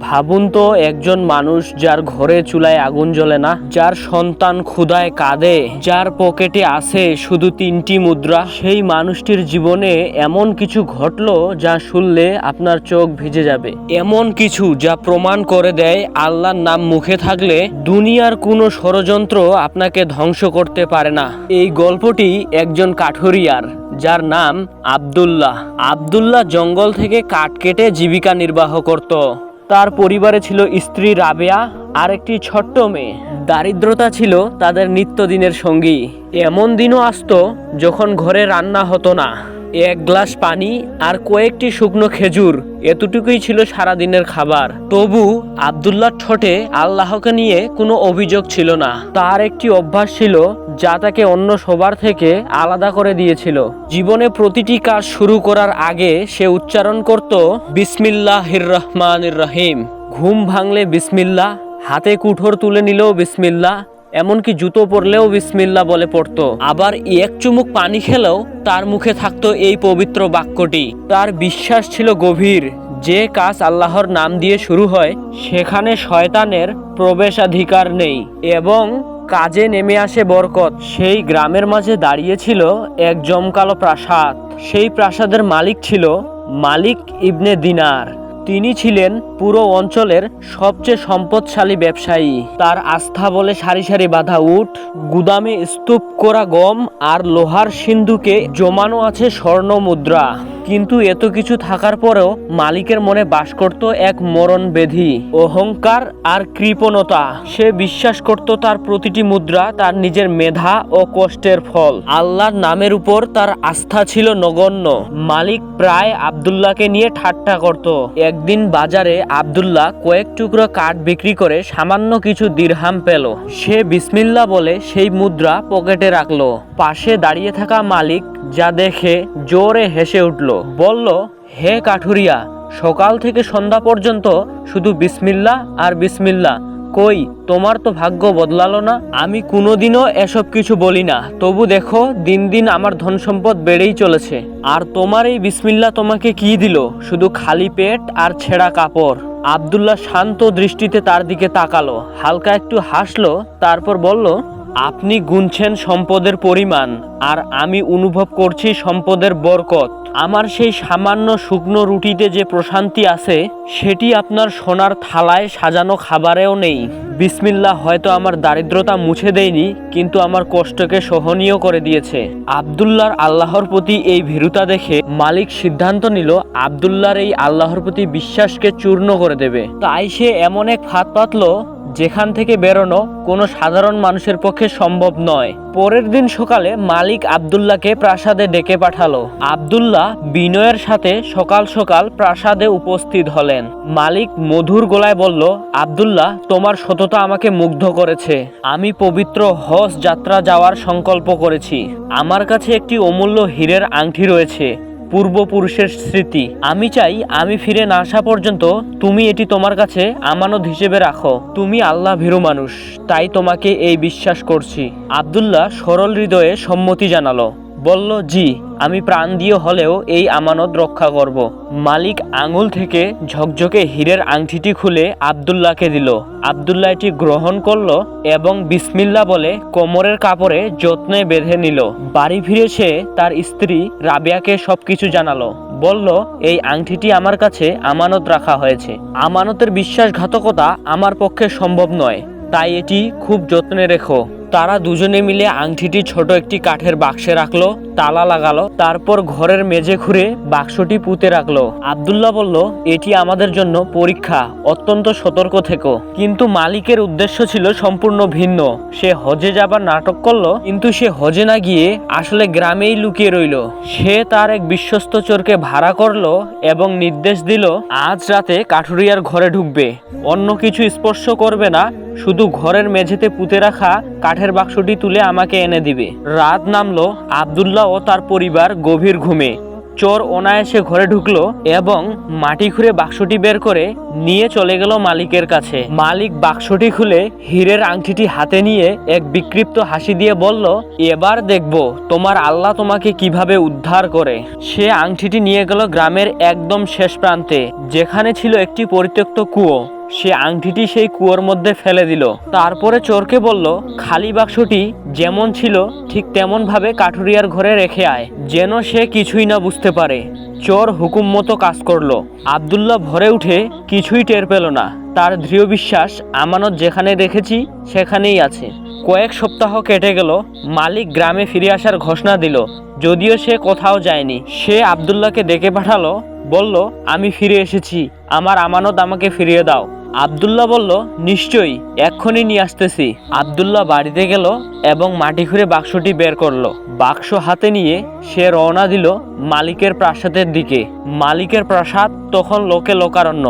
ভাবুন তো, একজন মানুষ যার ঘরে চুলায় আগুন জ্বলে না, যার সন্তান ক্ষুধায় কাঁদে, যার পকেটে আছে শুধু 3টি মুদ্রা, সেই মানুষটির জীবনে এমন কিছু ঘটলো যা শুনলে আপনার চোখ ভিজে যাবে। এমন কিছু যা প্রমাণ করে দেয় আল্লাহর নাম মুখে থাকলে দুনিয়ার কোনো ষড়যন্ত্র আপনাকে ধ্বংস করতে পারে না। এই গল্পটি একজন কাঠুরিয়ার, যার নাম আব্দুল্লাহ। আব্দুল্লাহ জঙ্গল থেকে কাঠ কেটে জীবিকা নির্বাহ করত। তার পরিবারে ছিল স্ত্রী রাবেয়া আর একটি ছোট্ট মেয়ে। দারিদ্রতা ছিল তাদের নিত্যদিনের সঙ্গী। এমন দিনও আসতো যখন ঘরে রান্না হতো না, এক গ্লাস পানি আর কয়েকটি শুকনো খেজুর, এতটুকুই ছিল সারাদিনের খাবার। তবু আব্দুল্লাহর ঠোঁটে আল্লাহকে নিয়ে কোনো অভিযোগ ছিল না। তার একটি অভ্যাস ছিল যা তাকে অন্য সবার থেকে আলাদা করে দিয়েছিল। জীবনে প্রতিটি কাজ শুরু করার আগে সে উচ্চারণ করত বিসমিল্লাহির রহমানির রহিম। ঘুম ভাঙলে বিসমিল্লাহ, হাতে কুঠোর তুলে নিলেও বিসমিল্লাহ, এমনকি জুতো পরলেও বিসমিল্লাহ বলে পড়তো। আবার এক চুমুক পানি খেলেও তার মুখে থাকতো এই পবিত্র বাক্যটি। তার বিশ্বাস ছিল গভীর, যে কাজ আল্লাহর নাম দিয়ে শুরু হয় সেখানে শয়তানের প্রবেশাধিকার নেই এবং কাজে নেমে আসে বরকত। সেই গ্রামের মাঝে দাঁড়িয়েছিল এক জমকালো প্রাসাদ। সেই প্রাসাদের মালিক ছিল মালিক ইবনে দিনার। তিনি ছিলেন পুরো অঞ্চলের সবচেয়ে সম্পদশালী ব্যবসায়ী। তার আস্থা বলে সারি সারি বাঁধা উট, গুদামে স্তূপ করা গম আর লোহার সিন্ধুকে জমানো আছে স্বর্ণ মুদ্রা। কিন্তু এত কিছু থাকার পরেও মালিকের মনে বাস করত এক মরণ ব্যাধি, অহংকার আর কৃপণতা। সে বিশ্বাস করত তার প্রতিটি মুদ্রা তার নিজের মেধা ও কষ্টের ফল। আল্লাহর নামের উপর তার আস্থা ছিল নগণ্য। মালিক প্রায় আব্দুল্লাহকে নিয়ে ঠাট্টা করত। একদিন বাজারে আব্দুল্লাহ কয়েক টুকরো কাঠ বিক্রি করে সামান্য কিছু দিরহাম পেল। সে বিসমিল্লাহ বলে সেই মুদ্রা পকেটে রাখলো। পাশে দাঁড়িয়ে থাকা মালিক যা দেখে জোরে হেসে উঠল, বলল, হে কাঠুরিয়া, সকাল থেকে সন্ধ্যা পর্যন্ত শুধু বিসমিল্লাহ আর বিসমিল্লাহ, কই তোমার তো ভাগ্য বদলালো না? আমি কোনোদিনও এসব কিছু বলি না, তবু দেখো দিন দিন আমার ধন সম্পদ বেড়েই চলেছে। আর তোমার এই বিসমিল্লাহ তোমাকে কি দিল? শুধু খালি পেট আর ছেঁড়া কাপড়। আব্দুল্লাহ শান্ত দৃষ্টিতে তার দিকে তাকালো, হালকা একটু হাসলো, তারপর বলল, আপনি গুনছেন সম্পদের পরিমাণ আর আমি অনুভব করছি সম্পদের বরকত। আমার সেই সামান্য শুকনো রুটিতে যে প্রশান্তি আছে সেটি আপনার সোনার থালায় সাজানো খাবারেও নেই। বিসমিল্লাহ হয়তো আমার দারিদ্রতা মুছে দেয়নি, কিন্তু আমার কষ্টকে সহনীয় করে দিয়েছে। আব্দুল্লাহর আল্লাহর প্রতি এই ভীরুতা দেখে মালিক সিদ্ধান্ত নিল আব্দুল্লাহর এই আল্লাহর প্রতি বিশ্বাসকে চূর্ণ করে দেবে। তাই সে এমন এক ফাঁদ পাতল যেখান থেকে বেরোনো কোনো সাধারণ মানুষের পক্ষে সম্ভব নয়। পরের দিন সকালে মালিক আব্দুল্লাহকে প্রাসাদে ডেকে পাঠালো। আব্দুল্লাহ বিনয়ের সাথে সকাল সকাল প্রাসাদে উপস্থিত হলেন। মালিক মধুর গলায় বলল, আব্দুল্লাহ, তোমার সততা আমাকে মুগ্ধ করেছে। আমি পবিত্র হজ যাত্রা যাওয়ার সংকল্প করেছি। আমার কাছে একটি অমূল্য হীরের আংটি রয়েছে, পূর্বপুরুষের স্মৃতি। আমি চাই আমি ফিরে না আসা পর্যন্ত তুমি এটি তোমার কাছে আমানত হিসেবে রাখো। তুমি আল্লাহ ভীরু মানুষ, তাই তোমাকে এই বিশ্বাস করছি। আব্দুল্লাহ সরল হৃদয়ে সম্মতি জানালো, বলল, জি, আমি প্রাণ দিয়ে হলেও এই আমানত রক্ষা করব। মালিক আঙুল থেকে ঝকঝকে হীরের আংটিটি খুলে আব্দুল্লাহকে দিল। আব্দুল্লাহ এটি গ্রহণ করলো এবং বিসমিল্লাহ বলে কোমরের কাপড়ে যত্নে বেঁধে নিল। বাড়ি ফিরে সে তার স্ত্রী রাবেয়াকে সবকিছু জানালো। বলল, এই আংটিটি আমার কাছে আমানত রাখা হয়েছে। আমানতের বিশ্বাসঘাতকতা আমার পক্ষে সম্ভব নয়, তাই এটি খুব যত্নে রেখো। তারা দুজনে মিলে আংটিটি ছোট একটি কাঠের বাক্সে রাখলো, তালা লাগালো, তারপর ঘরের মেঝে খুঁড়ে বাক্সটি পুঁতে রাখলো। আব্দুল্লাহ বলল, এটি আমাদের জন্য পরীক্ষা, অত্যন্ত সতর্ক থেকো। কিন্তু মালিকের উদ্দেশ্য ছিল সম্পূর্ণ ভিন্ন। সে হজে যাবার নাটক করলো, কিন্তু সে হজে না গিয়ে আসলে গ্রামেই লুকিয়ে রইল। সে তার এক বিশ্বস্ত চোরকে ভাড়া করলো এবং নির্দেশ দিল, আজ রাতে কাঠুরিয়ার ঘরে ঢুকবে, অন্য কিছু স্পর্শ করবে না, শুধু ঘরের মেঝেতে পুঁতে রাখা কাঠের বাক্সটি তুলে আমাকে এনে দিবে। রাত নামলো। আব্দুল্লাহ ও তার পরিবার গভীর ঘুমে। চোর অনায়াসে ঘরে ঢুকলো এবং মাটি খুঁড়ে বাক্সটি বের করে নিয়ে চলে গেল মালিকের কাছে। মালিক বাক্সটি খুলে হীরের আংটিটি হাতে নিয়ে এক বিক্ষিপ্ত হাসি দিয়ে বলল, এবার দেখব তোমার আল্লাহ তোমাকে কিভাবে উদ্ধার করে। সে আংটিটি নিয়ে গেল গ্রামের একদম শেষ প্রান্তে, যেখানে ছিল একটি পরিত্যক্ত কুয়ো। সে আংটিটি সেই কুয়োর মধ্যে ফেলে দিল। তারপরে চোরকে বলল, খালি বাক্সটি যেমন ছিল ঠিক তেমন ভাবে কাঠুরিয়ার ঘরে রেখে আয়, যেন সে কিছুই না বুঝতে পারে। চোর হুকুম মতো কাজ করলো। আব্দুল্লাহ ভরে উঠে কিছুই টের পেল না। তার দৃঢ় বিশ্বাস, আমানত যেখানে রেখেছি সেখানেই আছে। কয়েক সপ্তাহ কেটে গেল। মালিক গ্রামে ফিরে আসার ঘোষণা দিল, যদিও সে কোথাও যায়নি। সে আব্দুল্লাহকে ডেকে পাঠালো, বলল, আমি ফিরে এসেছি, আমার আমানত আমাকে ফিরিয়ে দাও। আব্দুল্লাহ বলল, নিশ্চয়ই, এক্ষুনি নিয়ে আসতেছি। আব্দুল্লাহ বাড়িতে গেল এবং মাটি খুঁড়ে বাক্সটি বের করলো। বাক্স হাতে নিয়ে সে রওনা দিল মালিকের প্রাসাদের দিকে। মালিকের প্রাসাদ তখন লোকে লোকারণ্য।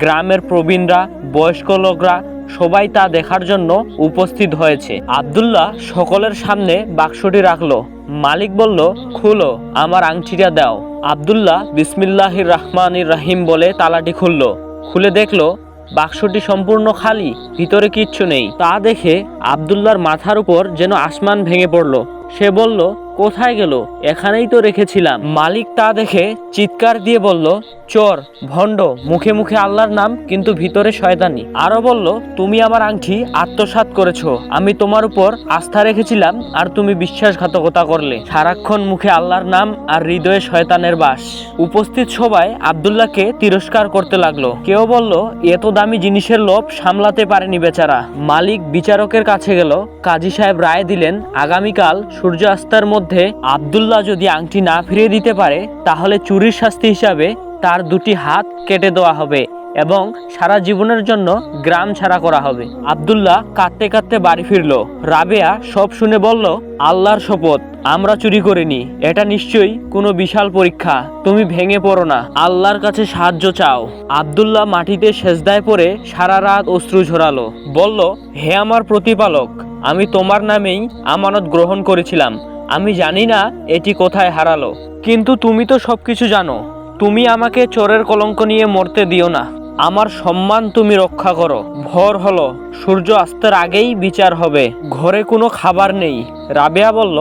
গ্রামের প্রবীণরা, বয়স্ক লোকরা সবাই তা দেখার জন্য উপস্থিত হয়েছে। আব্দুল্লাহ সকলের সামনে বাক্সটি রাখলো। মালিক বলল, খুলো, আমার আংটিটা দাও। আব্দুল্লাহ বিসমিল্লাহির রহমানির রহিম বলে তালাটি খুলল। খুলে দেখলো বাক্সটি সম্পূর্ণ খালি, ভিতরে কিচ্ছু নেই। তা দেখে আব্দুল্লাহর মাথার উপর যেন আসমান ভেঙে পড়ল। সে বলল, কোথায় গেল? এখানেই তো রেখেছিলাম। মালিক তা দেখে চিৎকার দিয়ে বলল, চোর, ভণ্ড, মুখে মুখে আল্লাহর নাম কিন্তু ভিতরে শয়তানি। আরো বলল, তুমি আমার আংটি আত্মসাৎ করেছো। আমি তোমার উপর আস্থা রেখেছিলাম আর তুমি বিশ্বাসঘাতকতা করলে। সারাক্ষণ মুখে আল্লাহর নাম আর হৃদয়ে শয়তানের বাস। উপস্থিত সবাই আব্দুল্লাহকে তিরস্কার করতে লাগলো। কেউ বলল, এত দামি জিনিসের লোভ সামলাতে পারেনি বেচারা। মালিক বিচারকের কাছে গেল। কাজী সাহেব রায় দিলেন, আগামীকাল সূর্যাস্তের মধ্যে আব্দুল্লাহ যদি আংটি না ফিরিয়ে দিতে পারে তাহলে চুরির শাস্তি হিসাবে তার দুটি হাত কেটে দেওয়া হবে এবং সারা জীবনের জন্য গ্রাম ছাড়া করা হবে। আব্দুল্লাহ কাঁদতে কাঁদতে বাড়ি ফিরল। রাবেয়া সব শুনে বলল, আল্লাহর শপথ, আমরা চুরি করিনি। এটা নিশ্চয়ই কোনো বিশাল পরীক্ষা। তুমি ভেঙে পড়ো না, আল্লাহর কাছে সাহায্য চাও। আব্দুল্লাহ মাটিতে সেজদায় পড়ে সারা রাত অশ্রু ঝরালো। বলল, হে আমার প্রতিপালক, আমি তোমার নামেই আমানত গ্রহণ করেছিলাম। আমি জানি না এটি কোথায় হারালো, কিন্তু তুমি তো সবকিছু জানো। তুমি আমাকে চোরের কলঙ্ক নিয়ে মরতে দিও না। আমার সম্মান তুমি রক্ষা করো। ভোর হলো, সূর্য অস্তের আগেই বিচার হবে। ঘরে কোনো খাবার নেই। রাবেয়া বলল,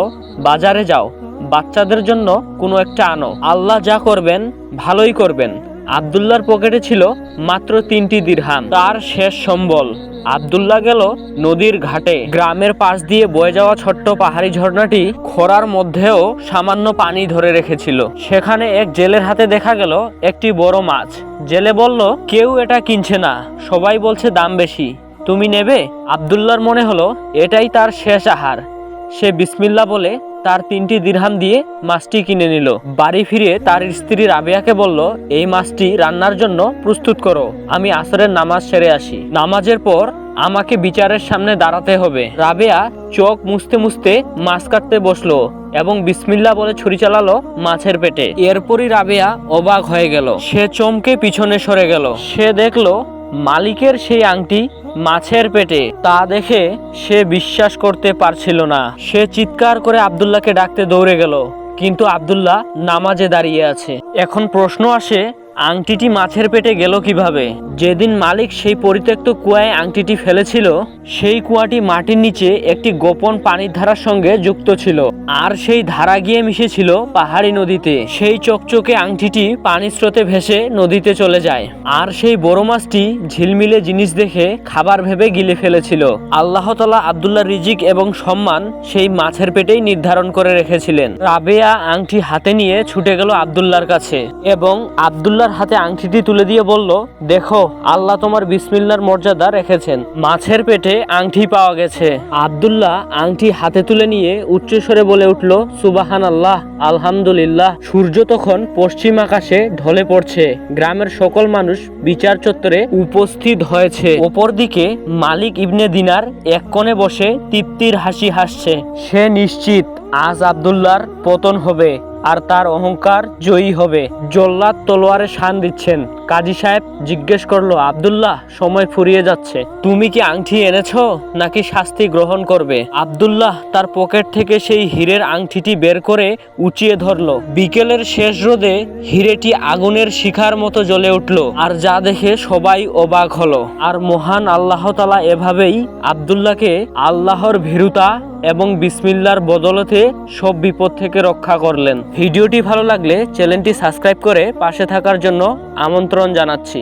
বাজারে যাও, বাচ্চাদের জন্য কোনো একটা আনো। আল্লাহ যা করবেন ভালোই করবেন। আব্দুল্লাহর পকেটে ছিল মাত্র 3টি দিরহাম, তার শেষ সম্বল। আব্দুল্লাহ গেল নদীর ঘাটে। গ্রামের পাশ দিয়ে বয়ে যাওয়া ছোট্ট পাহাড়ি ঝর্ণাটি খরার মধ্যেও সামান্য পানি ধরে রেখেছিল। সেখানে এক জেলের হাতে দেখা গেল একটি বড় মাছ। জেলে বলল, কেউ এটা কিনছে না, সবাই বলছে দাম বেশি, তুমি নেবে? আব্দুল্লাহর মনে হলো এটাই তার শেষ আহার। সে বিসমিল্লাহ বলে তার 3টি দিরহাম দিয়ে মাছটি কিনে নিল। বাড়ি ফিরে তার স্ত্রী রাবেয়াকে বলল, এই মাছটি রান্নার জন্য প্রস্তুত করো, আমি আসরের নামাজ সেরে আসি। নামাজের পর আমাকে বিচারের সামনে দাঁড়াতে হবে। রাবেয়া চোখ মুছতে মুছতে মাছ কাটতে বসলো এবং বিসমিল্লাহ বলে ছুরি চালালো মাছের পেটে। এরপরই রাবেয়া অবাক হয়ে গেল। সে চমকে পিছনে সরে গেল। সে দেখলো মালিকের সেই আংটি মাছের পেটে। তা দেখে সে বিশ্বাস করতে পারছিল না। সে চিৎকার করে আব্দুল্লাহকে ডাকতে দৌড়ে গেল, কিন্তু আব্দুল্লাহ নামাজে দাঁড়িয়ে আছে। এখন প্রশ্ন আসে, আংটিটি মাছের পেটে গেল কিভাবে? যেদিন মালিক সেই পরিত্যক্ত কুয়ায় আংটিটি ফেলেছিল, সেই কুয়াটি মাটির নিচে একটি গোপন পানির ধারার সঙ্গে যুক্ত ছিল, আর সেই ধারা গিয়ে মিশেছিল পাহাড়ি নদীতে। সেই চকচকে আংটিটি পানির স্রোতে ভেসে নদীতে চলে যায়, আর সেই বড় মাছটি ঝিলমিলে জিনিস দেখে খাবার ভেবে গিলে ফেলেছিল। আল্লাহ তাআলা আব্দুল্লাহর রিজিক এবং সম্মান সেই মাছের পেটেই নির্ধারণ করে রেখেছিলেন। রাবেয়া আংটি হাতে নিয়ে ছুটে গেল আব্দুল্লাহর কাছে এবং আব্দুল্লাহর হাতে আংটিটি তুলে দিয়ে বলল, দেখো, আল্লাহ তোমার বিসমিল্লাহর মর্যাদা রেখেছেন। মাছের পেটে আংটি পাওয়া গেছে। আব্দুল্লাহ আংটি হাতে তুলে নিয়ে উচ্চস্বরে বলে উঠল, সুবহানাল্লাহ, আলহামদুলিল্লাহ। সূর্য তখন পশ্চিম আকাশে ঢলে পড়ছে। গ্রামের সকল মানুষ বিচার চত্বরে উপস্থিত হয়েছে। অপরদিকে মালিক ইবনে দিনার এক কোণে বসে তৃপ্তির হাসি হাসছে। সে নিশ্চিত আজ আব্দুল্লাহর পতন হবে আর তার অহংকার জয়ী হবে। জল্লাদ তলোয়ারে শান দিচ্ছেন। কাজী সাহেব জিজ্ঞেস করলো, আব্দুল্লাহ, সময় ফুরিয়ে যাচ্ছে, তুমি কি আংটি এনেছো নাকি শাস্তি গ্রহণ করবে? আব্দুল্লাহ তার পকেট থেকে সেই হীরের আংটিটি বের করে উঁচিয়ে ধরলো। বিকেলের শেষ রোদে হীরেটি আগুনের শিখার মতো জ্বলে উঠল, আর যা দেখে সবাই অবাক হলো। আর মহান আল্লাহ তাআলা এভাবেই আব্দুল্লাহকে আল্লাহর ভীরুতা এবং বিসমিল্লাহর বদলতে সব বিপদ থেকে রক্ষা করলেন। ভিডিওটি ভালো লাগলে চ্যানেলটি সাবস্ক্রাইব করে পাশে থাকার জন্য আমন্ত্রণ জানাচ্ছি।